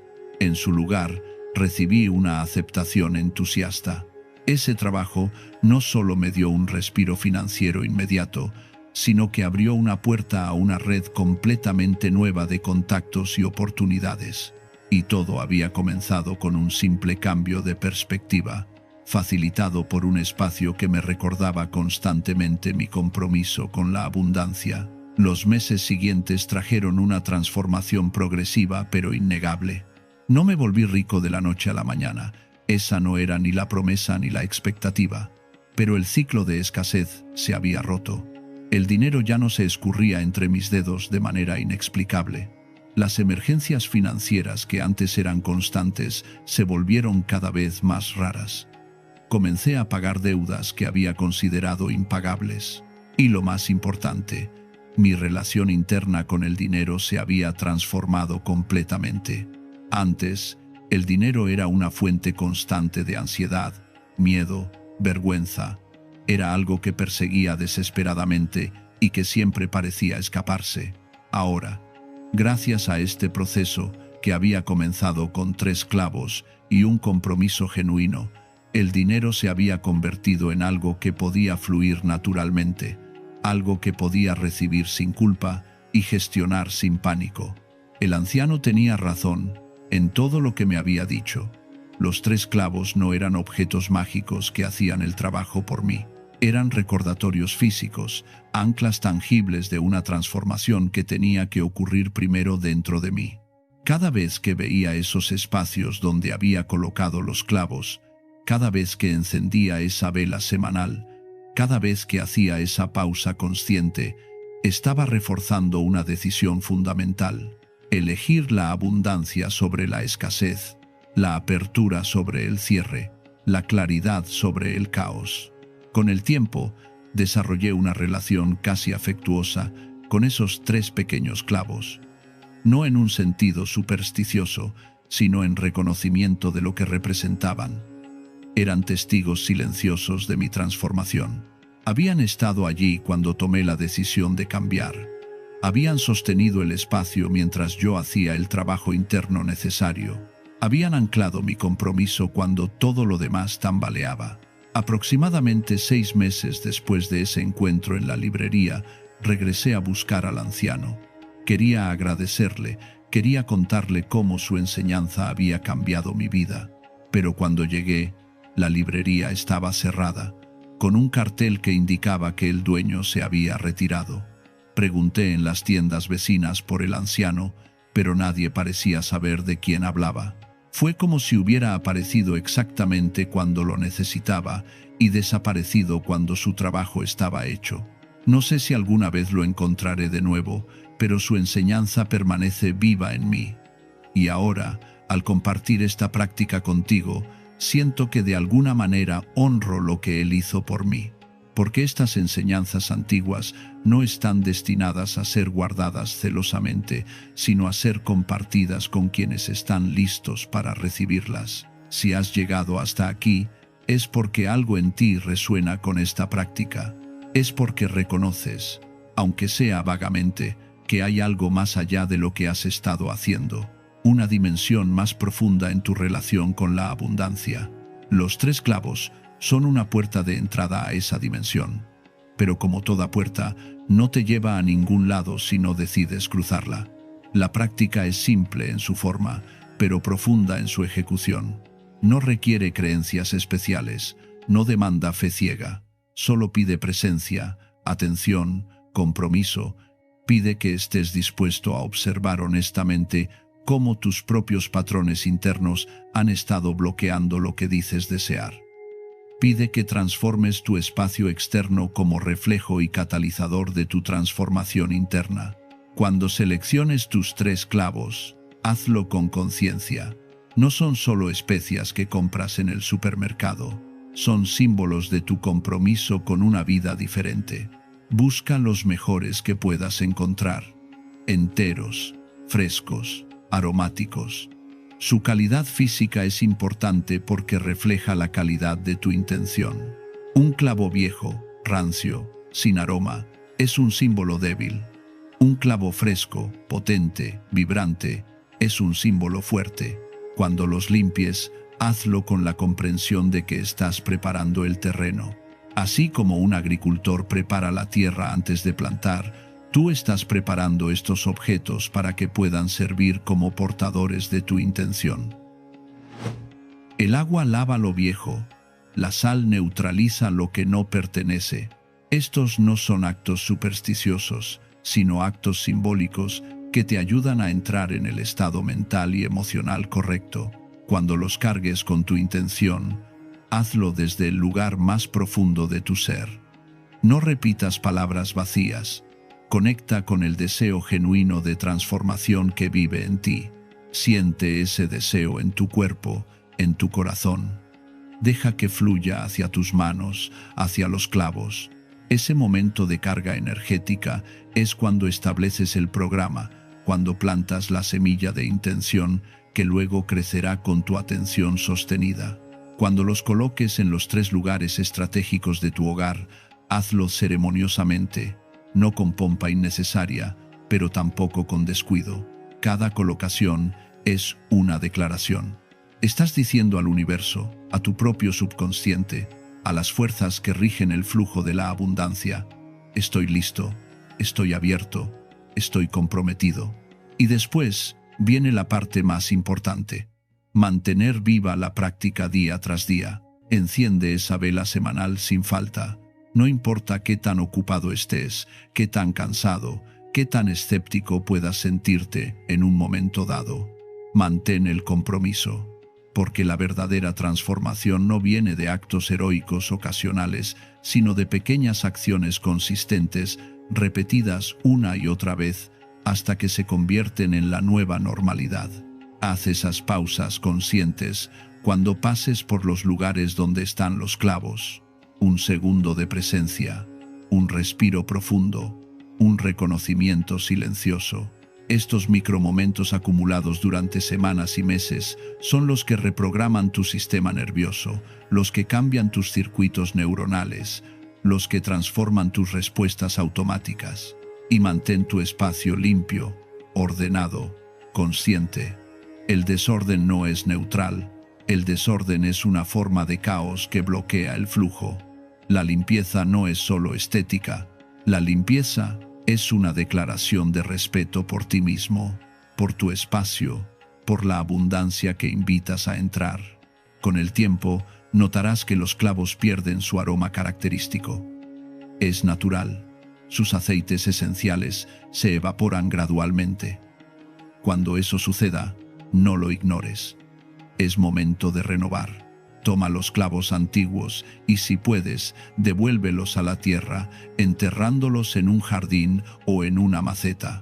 En su lugar, recibí una aceptación entusiasta. Ese trabajo no solo me dio un respiro financiero inmediato, sino que abrió una puerta a una red completamente nueva de contactos y oportunidades. Y todo había comenzado con un simple cambio de perspectiva, facilitado por un espacio que me recordaba constantemente mi compromiso con la abundancia. Los meses siguientes trajeron una transformación progresiva pero innegable. No me volví rico de la noche a la mañana, esa no era ni la promesa ni la expectativa, pero el ciclo de escasez se había roto. El dinero ya no se escurría entre mis dedos de manera inexplicable. Las emergencias financieras que antes eran constantes se volvieron cada vez más raras. Comencé a pagar deudas que había considerado impagables. Y lo más importante, mi relación interna con el dinero se había transformado completamente. Antes, el dinero era una fuente constante de ansiedad, miedo, vergüenza. Era algo que perseguía desesperadamente y que siempre parecía escaparse. Ahora, gracias a este proceso que había comenzado con 3 clavos y un compromiso genuino, el dinero se había convertido en algo que podía fluir naturalmente, algo que podía recibir sin culpa y gestionar sin pánico. El anciano tenía razón en todo lo que me había dicho. Los 3 clavos no eran objetos mágicos que hacían el trabajo por mí. Eran recordatorios físicos, anclas tangibles de una transformación que tenía que ocurrir primero dentro de mí. Cada vez que veía esos espacios donde había colocado los clavos, cada vez que encendía esa vela semanal, cada vez que hacía esa pausa consciente, estaba reforzando una decisión fundamental: elegir la abundancia sobre la escasez, la apertura sobre el cierre, la claridad sobre el caos. Con el tiempo, desarrollé una relación casi afectuosa con esos 3 pequeños clavos. No en un sentido supersticioso, sino en reconocimiento de lo que representaban. Eran testigos silenciosos de mi transformación. Habían estado allí cuando tomé la decisión de cambiar. Habían sostenido el espacio mientras yo hacía el trabajo interno necesario. Habían anclado mi compromiso cuando todo lo demás tambaleaba. Aproximadamente 6 meses después de ese encuentro en la librería, regresé a buscar al anciano. Quería agradecerle, quería contarle cómo su enseñanza había cambiado mi vida. Pero cuando llegué, La librería estaba cerrada, con un cartel que indicaba que el dueño se había retirado. Pregunté en las tiendas vecinas por el anciano, pero nadie parecía saber de quién hablaba. Fue como si hubiera aparecido exactamente cuando lo necesitaba y desaparecido cuando su trabajo estaba hecho. No sé si alguna vez lo encontraré de nuevo, pero su enseñanza permanece viva en mí. Y ahora, al compartir esta práctica contigo, siento que de alguna manera honro lo que él hizo por mí, porque estas enseñanzas antiguas no están destinadas a ser guardadas celosamente, sino a ser compartidas con quienes están listos para recibirlas. Si has llegado hasta aquí, es porque algo en ti resuena con esta práctica. Es porque reconoces, aunque sea vagamente, que hay algo más allá de lo que has estado haciendo, una dimensión más profunda en tu relación con la abundancia. Los 3 clavos son una puerta de entrada a esa dimensión, pero como toda puerta, no te lleva a ningún lado si no decides cruzarla. La práctica es simple en su forma, pero profunda en su ejecución. No requiere creencias especiales, no demanda fe ciega, solo pide presencia, atención, compromiso. Pide que estés dispuesto a observar honestamente cómo tus propios patrones internos han estado bloqueando lo que dices desear. Pide que transformes tu espacio externo como reflejo y catalizador de tu transformación interna. Cuando selecciones tus 3 clavos, hazlo con conciencia. No son solo especias que compras en el supermercado, son símbolos de tu compromiso con una vida diferente. Busca los mejores que puedas encontrar, enteros, frescos, aromáticos. Su calidad física es importante porque refleja la calidad de tu intención. Un clavo viejo, rancio, sin aroma, es un símbolo débil. Un clavo fresco, potente, vibrante, es un símbolo fuerte. Cuando los limpies, hazlo con la comprensión de que estás preparando el terreno. Así como un agricultor prepara la tierra antes de plantar, tú estás preparando estos objetos para que puedan servir como portadores de tu intención. El agua lava lo viejo, la sal neutraliza lo que no pertenece. Estos no son actos supersticiosos, sino actos simbólicos que te ayudan a entrar en el estado mental y emocional correcto. Cuando los cargues con tu intención, hazlo desde el lugar más profundo de tu ser. No repitas palabras vacías. Conecta con el deseo genuino de transformación que vive en ti. Siente ese deseo en tu cuerpo, en tu corazón. Deja que fluya hacia tus manos, hacia los clavos. Ese momento de carga energética es cuando estableces el programa, cuando plantas la semilla de intención que luego crecerá con tu atención sostenida. Cuando los coloques en los 3 lugares estratégicos de tu hogar, hazlo ceremoniosamente, no con pompa innecesaria, pero tampoco con descuido. Cada colocación es una declaración. Estás diciendo al universo, a tu propio subconsciente, a las fuerzas que rigen el flujo de la abundancia: estoy listo, estoy abierto, estoy comprometido. Y después viene la parte más importante: mantener viva la práctica día tras día. Enciende esa vela semanal sin falta. No importa qué tan ocupado estés, qué tan cansado, qué tan escéptico puedas sentirte en un momento dado. Mantén el compromiso, porque la verdadera transformación no viene de actos heroicos ocasionales, sino de pequeñas acciones consistentes, repetidas una y otra vez, hasta que se convierten en la nueva normalidad. Haz esas pausas conscientes cuando pases por los lugares donde están los clavos. Un segundo de presencia, un respiro profundo, un reconocimiento silencioso. Estos micromomentos acumulados durante semanas y meses son los que reprograman tu sistema nervioso, los que cambian tus circuitos neuronales, los que transforman tus respuestas automáticas. Y mantén tu espacio limpio, ordenado, consciente. El desorden no es neutral, el desorden es una forma de caos que bloquea el flujo. La limpieza no es solo estética, la limpieza es una declaración de respeto por ti mismo, por tu espacio, por la abundancia que invitas a entrar. Con el tiempo, notarás que los clavos pierden su aroma característico. Es natural. Sus aceites esenciales se evaporan gradualmente. Cuando eso suceda, no lo ignores. Es momento de renovar. Toma los clavos antiguos y, si puedes, devuélvelos a la tierra, enterrándolos en un jardín o en una maceta.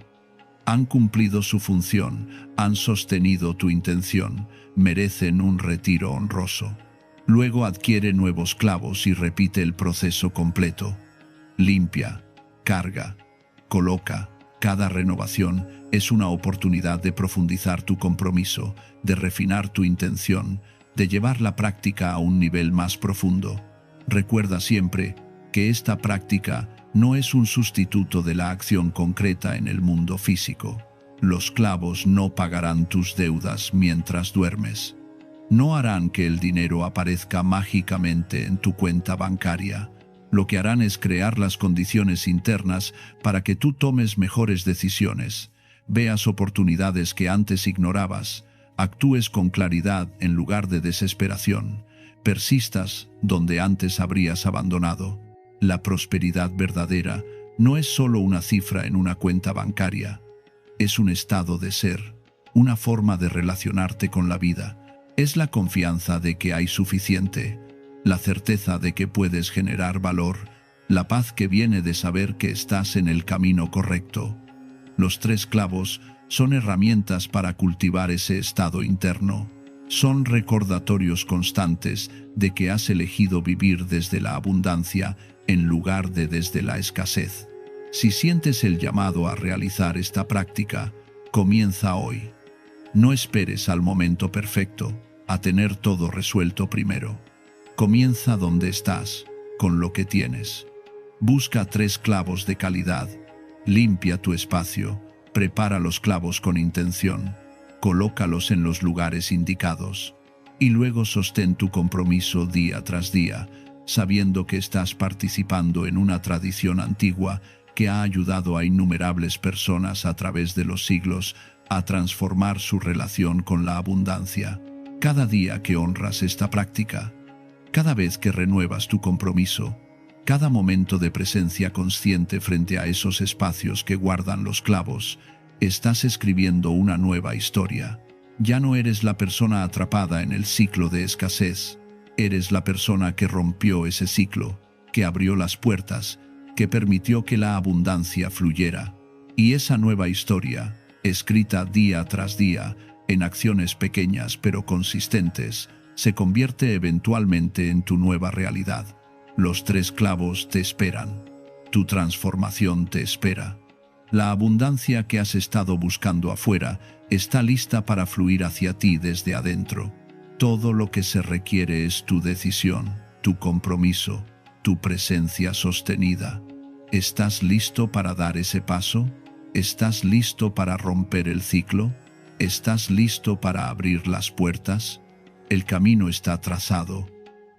Han cumplido su función, han sostenido tu intención, merecen un retiro honroso. Luego adquiere nuevos clavos y repite el proceso completo. Limpia, carga, coloca. Cada renovación es una oportunidad de profundizar tu compromiso, de refinar tu intención, de llevar la práctica a un nivel más profundo. Recuerda siempre que esta práctica no es un sustituto de la acción concreta en el mundo físico. Los clavos no pagarán tus deudas mientras duermes. No harán que el dinero aparezca mágicamente en tu cuenta bancaria. Lo que harán es crear las condiciones internas para que tú tomes mejores decisiones, veas oportunidades que antes ignorabas, actúes con claridad en lugar de desesperación, persistas donde antes habrías abandonado. La prosperidad verdadera no es solo una cifra en una cuenta bancaria, es un estado de ser, una forma de relacionarte con la vida. Es la confianza de que hay suficiente, la certeza de que puedes generar valor, la paz que viene de saber que estás en el camino correcto. Los 3 clavos son herramientas para cultivar ese estado interno. Son recordatorios constantes de que has elegido vivir desde la abundancia en lugar de desde la escasez. Si sientes el llamado a realizar esta práctica, comienza hoy. No esperes al momento perfecto, a tener todo resuelto primero. Comienza donde estás, con lo que tienes. Busca 3 clavos de calidad. Limpia tu espacio, prepara los clavos con intención, colócalos en los lugares indicados y luego sostén tu compromiso día tras día, sabiendo que estás participando en una tradición antigua que ha ayudado a innumerables personas a través de los siglos a transformar su relación con la abundancia. Cada día que honras esta práctica, cada vez que renuevas tu compromiso, cada momento de presencia consciente frente a esos espacios que guardan los clavos, estás escribiendo una nueva historia. Ya no eres la persona atrapada en el ciclo de escasez, eres la persona que rompió ese ciclo, que abrió las puertas, que permitió que la abundancia fluyera. Y esa nueva historia, escrita día tras día, en acciones pequeñas pero consistentes, se convierte eventualmente en tu nueva realidad. Los 3 clavos te esperan. Tu transformación te espera. La abundancia que has estado buscando afuera está lista para fluir hacia ti desde adentro. Todo lo que se requiere es tu decisión, tu compromiso, tu presencia sostenida. ¿Estás listo para dar ese paso? ¿Estás listo para romper el ciclo? ¿Estás listo para abrir las puertas? El camino está trazado.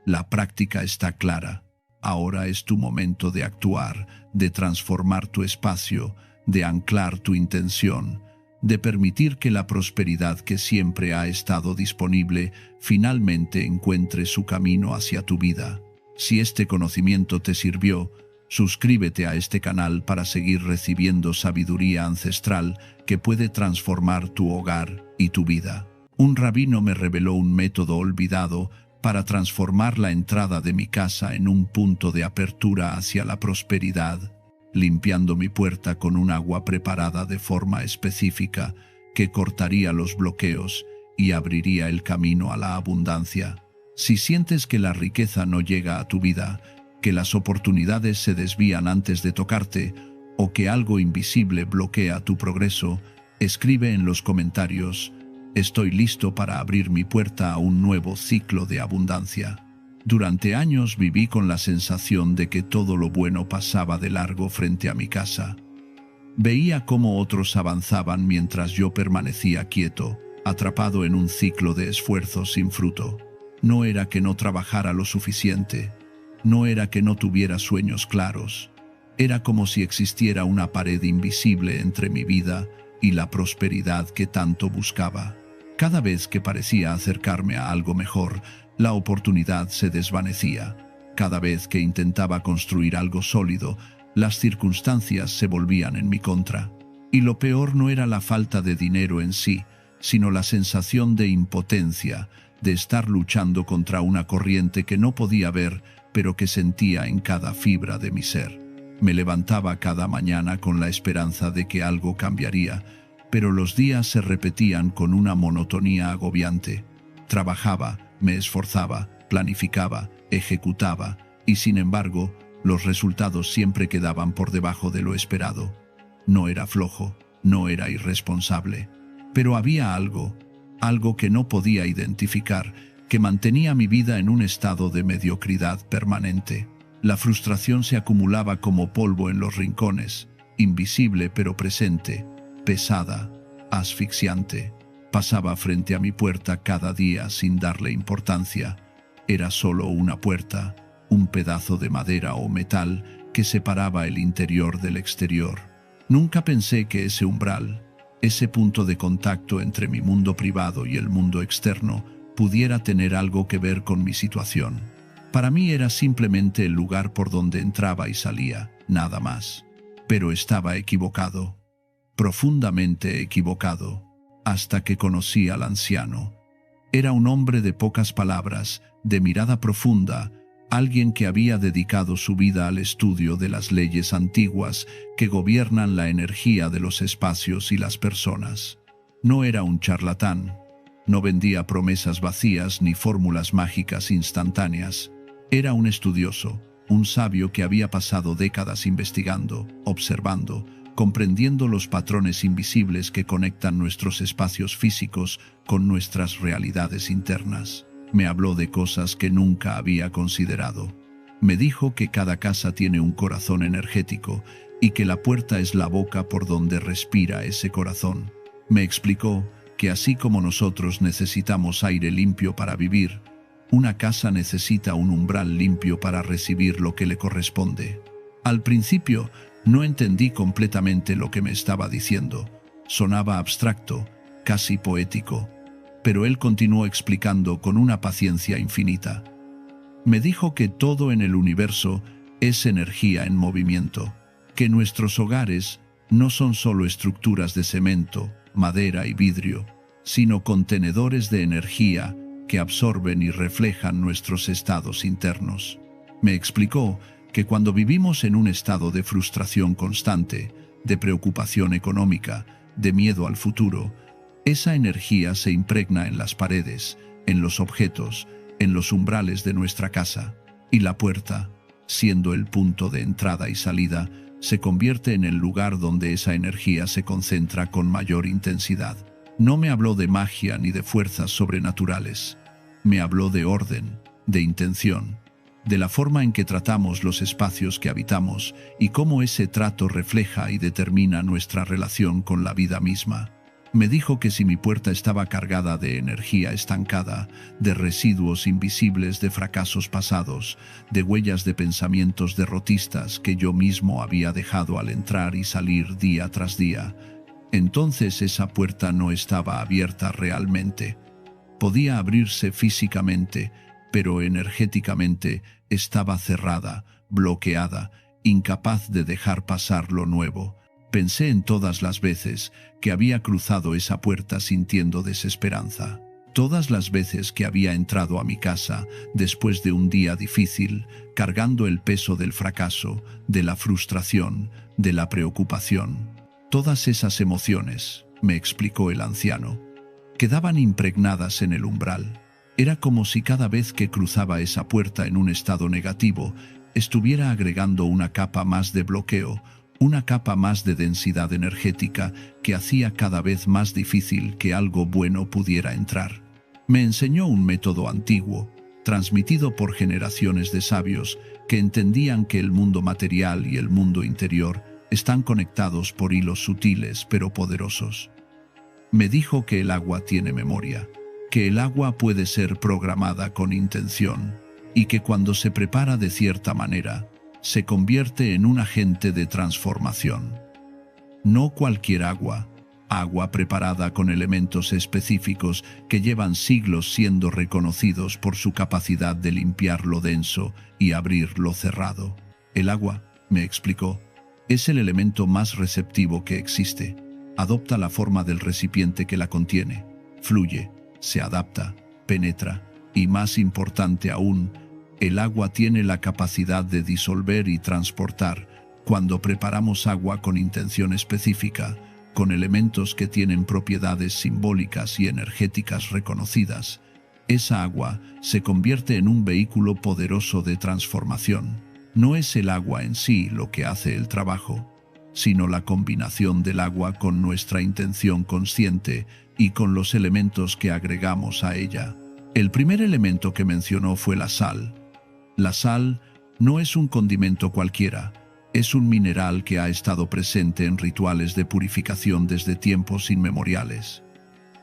La práctica está clara. Ahora es tu momento de actuar, de transformar tu espacio, de anclar tu intención, de permitir que la prosperidad que siempre ha estado disponible finalmente encuentre su camino hacia tu vida. Si este conocimiento te sirvió, suscríbete a este canal para seguir recibiendo sabiduría ancestral que puede transformar tu hogar y tu vida. Un rabino me reveló un método olvidado para transformar la entrada de mi casa en un punto de apertura hacia la prosperidad, limpiando mi puerta con un agua preparada de forma específica que cortaría los bloqueos y abriría el camino a la abundancia. Si sientes que la riqueza no llega a tu vida, que las oportunidades se desvían antes de tocarte o que algo invisible bloquea tu progreso, escribe en los comentarios: estoy listo para abrir mi puerta a un nuevo ciclo de abundancia. Durante años viví con la sensación de que todo lo bueno pasaba de largo frente a mi casa. Veía cómo otros avanzaban mientras yo permanecía quieto, atrapado en un ciclo de esfuerzo sin fruto. No era que no trabajara lo suficiente, no era que no tuviera sueños claros. Era como si existiera una pared invisible entre mi vida y la prosperidad que tanto buscaba. Cada vez que parecía acercarme a algo mejor, la oportunidad se desvanecía. Cada vez que intentaba construir algo sólido, las circunstancias se volvían en mi contra. Y lo peor no era la falta de dinero en sí, sino la sensación de impotencia, de estar luchando contra una corriente que no podía ver, pero que sentía en cada fibra de mi ser. Me levantaba cada mañana con la esperanza de que algo cambiaría, pero los días se repetían con una monotonía agobiante. Trabajaba, me esforzaba, planificaba, ejecutaba, y sin embargo, los resultados siempre quedaban por debajo de lo esperado. No era flojo, no era irresponsable, pero había algo que no podía identificar, que mantenía mi vida en un estado de mediocridad permanente. La frustración se acumulaba como polvo en los rincones, invisible pero presente, pesada, asfixiante. Pasaba frente a mi puerta cada día sin darle importancia. Era solo una puerta, un pedazo de madera o metal que separaba el interior del exterior. Nunca pensé que ese umbral, ese punto de contacto entre mi mundo privado y el mundo externo, pudiera tener algo que ver con mi situación. Para mí era simplemente el lugar por donde entraba y salía, nada más. Pero estaba equivocado, profundamente equivocado, hasta que conocí al anciano. Era un hombre de pocas palabras, de mirada profunda, alguien que había dedicado su vida al estudio de las leyes antiguas que gobiernan la energía de los espacios y las personas. No era un charlatán, no vendía promesas vacías ni fórmulas mágicas instantáneas. Era un estudioso, un sabio que había pasado décadas investigando, observando, comprendiendo los patrones invisibles que conectan nuestros espacios físicos con nuestras realidades internas. Me habló de cosas que nunca había considerado. Me dijo que cada casa tiene un corazón energético y que la puerta es la boca por donde respira ese corazón. Me explicó que así como nosotros necesitamos aire limpio para vivir, una casa necesita un umbral limpio para recibir lo que le corresponde. Al principio, no entendí completamente lo que me estaba diciendo. Sonaba abstracto, casi poético. Pero él continuó explicando con una paciencia infinita. Me dijo que todo en el universo es energía en movimiento, que nuestros hogares no son solo estructuras de cemento, madera y vidrio, sino contenedores de energía que absorben y reflejan nuestros estados internos. Me explicó que cuando vivimos en un estado de frustración constante, de preocupación económica, de miedo al futuro, esa energía se impregna en las paredes, en los objetos, en los umbrales de nuestra casa, y la puerta, siendo el punto de entrada y salida, se convierte en el lugar donde esa energía se concentra con mayor intensidad. No me habló de magia ni de fuerzas sobrenaturales. Me habló de orden, de intención, de la forma en que tratamos los espacios que habitamos y cómo ese trato refleja y determina nuestra relación con la vida misma. Me dijo que si mi puerta estaba cargada de energía estancada, de residuos invisibles de fracasos pasados, de huellas de pensamientos derrotistas que yo mismo había dejado al entrar y salir día tras día, entonces esa puerta no estaba abierta realmente. Podía abrirse físicamente, pero energéticamente estaba cerrada, bloqueada, incapaz de dejar pasar lo nuevo. Pensé en todas las veces que había cruzado esa puerta sintiendo desesperanza. Todas las veces que había entrado a mi casa después de un día difícil, cargando el peso del fracaso, de la frustración, de la preocupación. Todas esas emociones, me explicó el anciano, quedaban impregnadas en el umbral. Era como si cada vez que cruzaba esa puerta en un estado negativo, estuviera agregando una capa más de bloqueo, una capa más de densidad energética que hacía cada vez más difícil que algo bueno pudiera entrar. Me enseñó un método antiguo, transmitido por generaciones de sabios que entendían que el mundo material y el mundo interior están conectados por hilos sutiles pero poderosos. Me dijo que el agua tiene memoria, que el agua puede ser programada con intención y que cuando se prepara de cierta manera, se convierte en un agente de transformación. No cualquier agua, agua preparada con elementos específicos que llevan siglos siendo reconocidos por su capacidad de limpiar lo denso y abrir lo cerrado. El agua, me explicó, es el elemento más receptivo que existe. Adopta la forma del recipiente que la contiene, fluye, se adapta, penetra y, más importante aún, el agua tiene la capacidad de disolver y transportar. Cuando preparamos agua con intención específica, con elementos que tienen propiedades simbólicas y energéticas reconocidas, esa agua se convierte en un vehículo poderoso de transformación. No es el agua en sí lo que hace el trabajo, sino la combinación del agua con nuestra intención consciente y con los elementos que agregamos a ella. El primer elemento que mencionó fue la sal. La sal no es un condimento cualquiera, es un mineral que ha estado presente en rituales de purificación desde tiempos inmemoriales.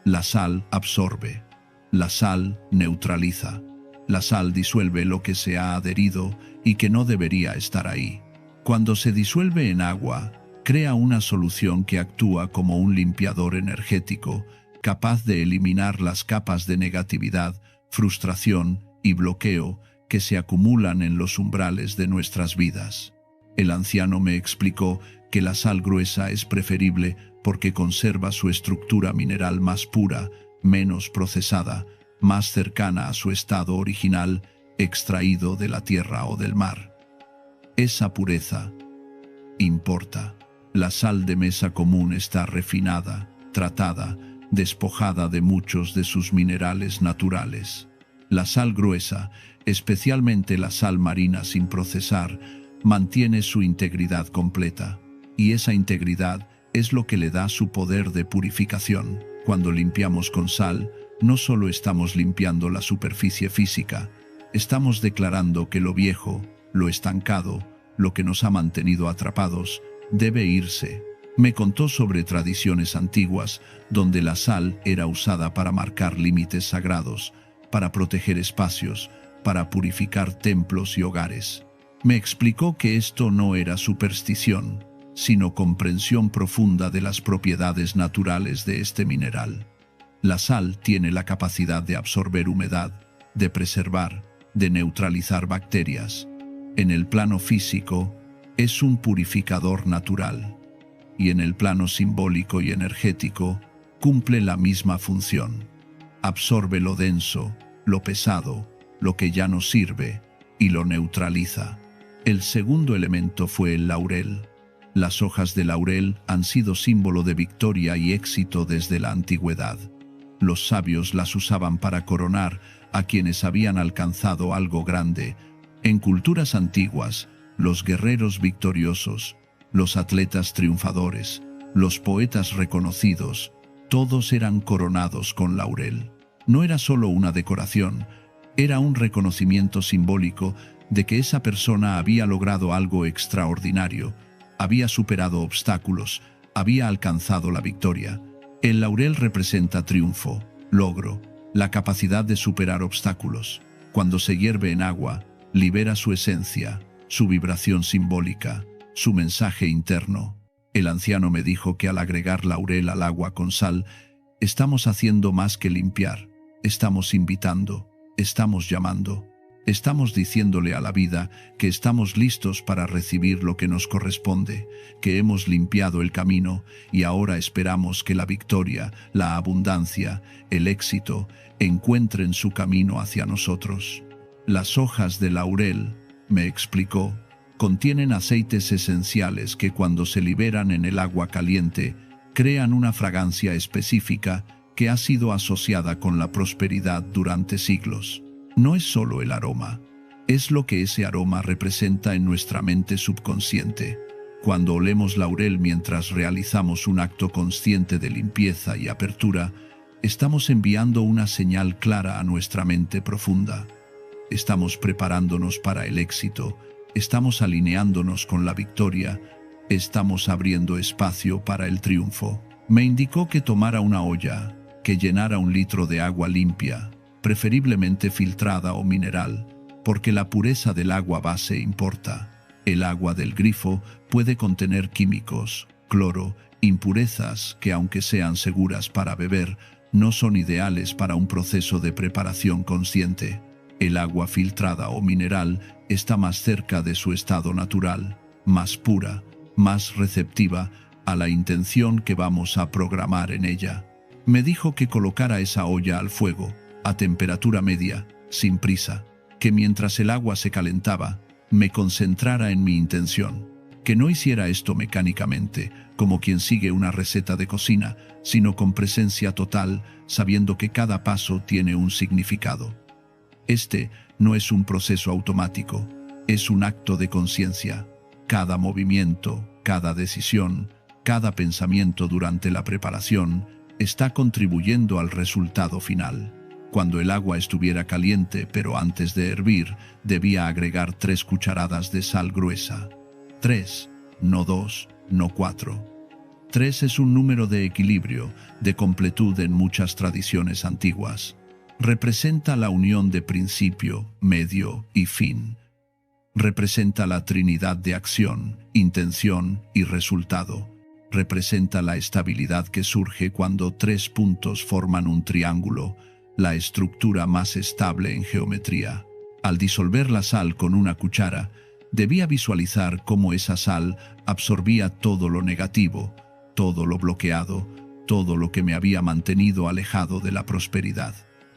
La sal absorbe, la sal neutraliza, la sal disuelve lo que se ha adherido y que no debería estar ahí. Cuando se disuelve en agua, crea una solución que actúa como un limpiador energético, capaz de eliminar las capas de negatividad, frustración y bloqueo que se acumulan en los umbrales de nuestras vidas. El anciano me explicó que la sal gruesa es preferible porque conserva su estructura mineral más pura, menos procesada, más cercana a su estado original, extraído de la tierra o del mar. Esa pureza importa. La sal de mesa común está refinada, tratada, despojada de muchos de sus minerales naturales. La sal gruesa, especialmente la sal marina sin procesar, mantiene su integridad completa, y esa integridad es lo que le da su poder de purificación. Cuando limpiamos con sal, no solo estamos limpiando la superficie física, estamos declarando que lo viejo, lo estancado, lo que nos ha mantenido atrapados, debe irse. Me contó sobre tradiciones antiguas donde la sal era usada para marcar límites sagrados, para proteger espacios, para purificar templos y hogares. Me explicó que esto no era superstición, sino comprensión profunda de las propiedades naturales de este mineral. La sal tiene la capacidad de absorber humedad, de preservar, de neutralizar bacterias. En el plano físico, es un purificador natural, y en el plano simbólico y energético, cumple la misma función. Absorbe lo denso, lo pesado, lo que ya no sirve, y lo neutraliza. El segundo elemento fue el laurel. Las hojas de laurel han sido símbolo de victoria y éxito desde la antigüedad. Los sabios las usaban para coronar a quienes habían alcanzado algo grande. En culturas antiguas, los guerreros victoriosos, los atletas triunfadores, los poetas reconocidos, todos eran coronados con laurel. No era solo una decoración, era un reconocimiento simbólico de que esa persona había logrado algo extraordinario, había superado obstáculos, había alcanzado la victoria. El laurel representa triunfo, logro, la capacidad de superar obstáculos. Cuando se hierve en agua, libera su esencia, su vibración simbólica, su mensaje interno. El anciano me dijo que al agregar laurel al agua con sal, estamos haciendo más que limpiar, estamos invitando, estamos llamando. Estamos diciéndole a la vida que estamos listos para recibir lo que nos corresponde, que hemos limpiado el camino y ahora esperamos que la victoria, la abundancia, el éxito encuentren su camino hacia nosotros. Las hojas de laurel, me explicó, contienen aceites esenciales que cuando se liberan en el agua caliente, crean una fragancia específica que ha sido asociada con la prosperidad durante siglos. No es solo el aroma, es lo que ese aroma representa en nuestra mente subconsciente. Cuando olemos laurel mientras realizamos un acto consciente de limpieza y apertura, estamos enviando una señal clara a nuestra mente profunda. Estamos preparándonos para el éxito, estamos alineándonos con la victoria, estamos abriendo espacio para el triunfo. Me indicó que tomara una olla, que llenara 1 litro de agua limpia, preferiblemente filtrada o mineral, porque la pureza del agua base importa. El agua del grifo puede contener químicos, cloro, impurezas que, aunque sean seguras para beber, no son ideales para un proceso de preparación consciente. El agua filtrada o mineral está más cerca de su estado natural, más pura, más receptiva a la intención que vamos a programar en ella. Me dijo que colocara esa olla al fuego, a temperatura media, sin prisa, que mientras el agua se calentaba, me concentrara en mi intención, que no hiciera esto mecánicamente, como quien sigue una receta de cocina, sino con presencia total, sabiendo que cada paso tiene un significado. Este no es un proceso automático, es un acto de conciencia. Cada movimiento, cada decisión, cada pensamiento durante la preparación está contribuyendo al resultado final. Cuando el agua estuviera caliente, pero antes de hervir, debía agregar 3 cucharadas de sal gruesa. 3, no 2, no 4. 3 es un número de equilibrio, de completud en muchas tradiciones antiguas. Representa la unión de principio, medio y fin. Representa la trinidad de acción, intención y resultado. Representa la estabilidad que surge cuando 3 puntos forman un triángulo, la estructura más estable en geometría. Al disolver la sal con una cuchara, debía visualizar cómo esa sal absorbía todo lo negativo, todo lo bloqueado, todo lo que me había mantenido alejado de la prosperidad.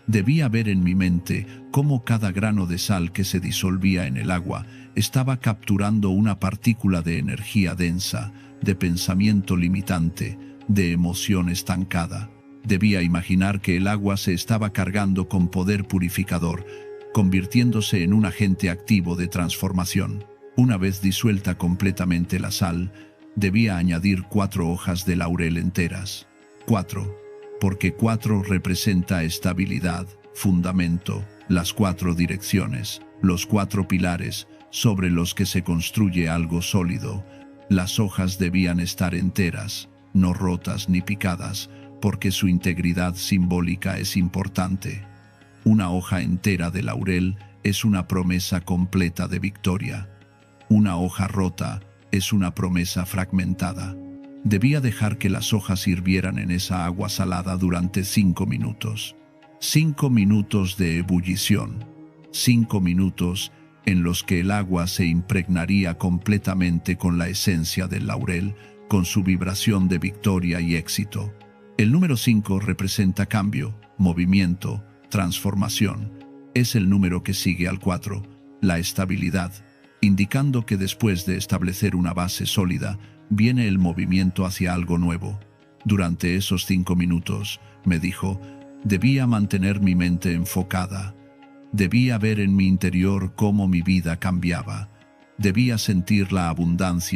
Debía ver en mi mente cómo cada grano de sal que se disolvía en el agua estaba capturando una partícula de energía densa, de pensamiento limitante, de emoción estancada. Debía imaginar que el agua se estaba cargando con poder purificador, convirtiéndose en un agente activo de transformación. Una vez disuelta completamente la sal, debía añadir 4 hojas de laurel enteras. 4, porque 4 representa estabilidad, fundamento, las 4 direcciones, los 4 pilares sobre los que se construye algo sólido. Las hojas debían estar enteras, no rotas ni picadas, porque su integridad simbólica es importante. Una hoja entera de laurel es una promesa completa de victoria. Una hoja rota es una promesa fragmentada. Debía dejar que las hojas hirvieran en esa agua salada durante 5 minutos. 5 minutos de ebullición. 5 minutos en los que el agua se impregnaría completamente con la esencia del laurel, con su vibración de victoria y éxito. El número 5 representa cambio, movimiento, transformación. Es el número que sigue al 4, la estabilidad, indicando que después de establecer una base sólida, viene el movimiento hacia algo nuevo. Durante esos 5 minutos, me dijo, debía mantener mi mente enfocada. Debía ver en mi interior cómo mi vida cambiaba. Debía sentir la abundancia